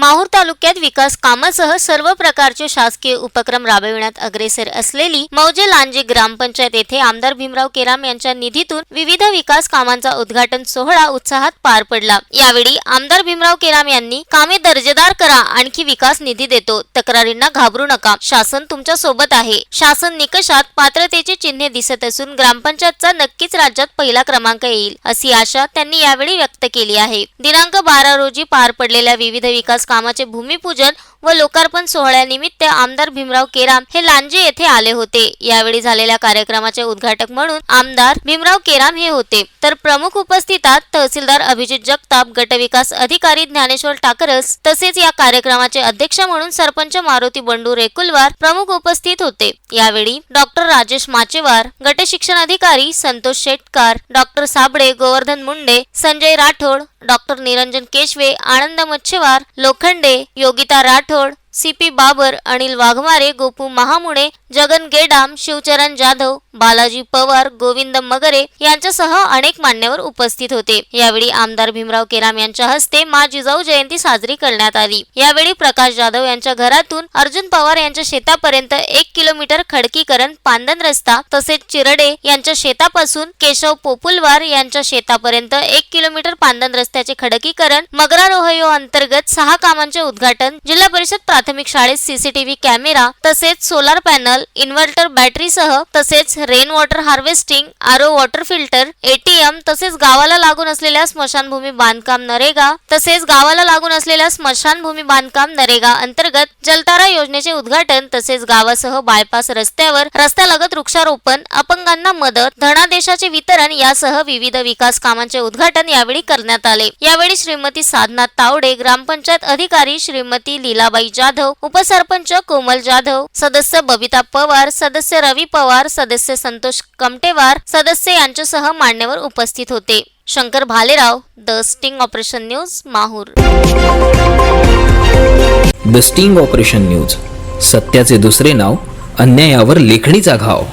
माहूर तालुक्यात विकास कामासह सर्व प्रकारचे शासकीय उपक्रम राबविण्यात अग्रेसर असलेली मौजे लांजे ग्रामपंचायत येथे आमदार भीमराव केराम यांच्या निधीतून विविध विकास कामांचा उद्घाटन सोहळा उत्साहात पार पडला। यावेळी आमदार भीमराव केराम यांनी कामे दर्जेदार करा, आणखी विकास निधी देतो, तक्रारींना घाबरू नका, शासन तुमच्या सोबत आहे। शासन निकषात पात्रतेचे चिन्हे दिसत असून ग्रामपंचायतचा नक्कीच राज्यात पहिला क्रमांक येईल अशी आशा त्यांनी यावेळी व्यक्त केली आहे। दिनांक 12 रोजी पार पडलेल्या विविध विकास कामाचे भूमिपूजन व लोकार्पण सोहळ्यानिमित्त आमदार भीमराव केराम हे लांजे येथे आले होते। यावेळी झालेल्या कार्यक्रमाचे उद्घाटक म्हणून आमदार भीमराव केराम हे होते, तर प्रमुख उपस्थितात तहसीलदार अभिजित जगताप, गटविकास अधिकारी ज्ञानेश्वर टाकरस, तसेच या कार्यक्रमाचे अध्यक्ष म्हणून सरपंच मारुती बंडू रेकुलवार प्रमुख उपस्थित होते। यावेळी डॉक्टर राजेश माचेवार, गट शिक्षण अधिकारी संतोष शेटकार, डॉक्टर साबळे, गोवर्धन मुंडे, संजय राठोड, डॉक्टर निरंजन केशवे, आनंद मच्छेवार, लोखंडे, योगिता राठोड, सीपी बाबर, अनिल वाघमारे, गोपू महामुळे, जगन गेडाम, शिवचरण जाधव, बालाजी पवार, गोविंद मगरे यांच्यासह अनेक मान्यवर उपस्थित होते। यावेळी आमदार भीमराव केराम यांच्या हस्ते माँ जिजाऊ जयंती साजरी करण्यात आली। यावेळी प्रकाश जाधव यांच्या घरातून अर्जुन पवार यांच्या शेतापर्यंत 1 किलोमीटर खडकीकरण पांदन रस्ता, तसेच चिरडे यांच्या शेतापासून केशव पोपुलवार यांच्या शेतापर्यंत 1 किलोमीटर पांदन रस्त्याचे खडकीकरण, मगरा रोहयो अंतर्गत 6 कामांचे उद्घाटन, जिल्हा परिषद प्राथमिक शाळेत सीसीटीव्ही कॅमेरा, तसेच सोलार पॅनल, इन्व्हर्टर बॅटरीसह, तसेच रेन वॉटर हार्वेस्टिंग, आरो वॉटर फिल्टर, एटीएम, तसेच गावाला लागून असलेल्या स्मशानभूमी बांधकाम नरेगा अंतर्गत जलतारा योजनेचे उद्घाटन, तसेच गावासह बायपास रस्त्यावर रस्त्यालगत वृक्षारोपण, अपंगांना मदत, धनादेशाचे वितरण यासह विविध विकास कामांचे उद्घाटन यावेळी करण्यात आले। यावेळी श्रीमती साधना तावडे, ग्रामपंचायत अधिकारी श्रीमती लीलाबाई जाधव, उपसरपंच कोमल जाधव, सदस्य बबिता पवार, सदस्य रवी पवार, सदस्य संतोष कमटेवार, सदस्य यांच्यासह मान्यवर उपस्थित होते। Shankar Bhalerao, the sting operation news, Mahur. The sting operation news, सत्याचे दुसरे नाव, अन्यायावर लेखणीचा घाव।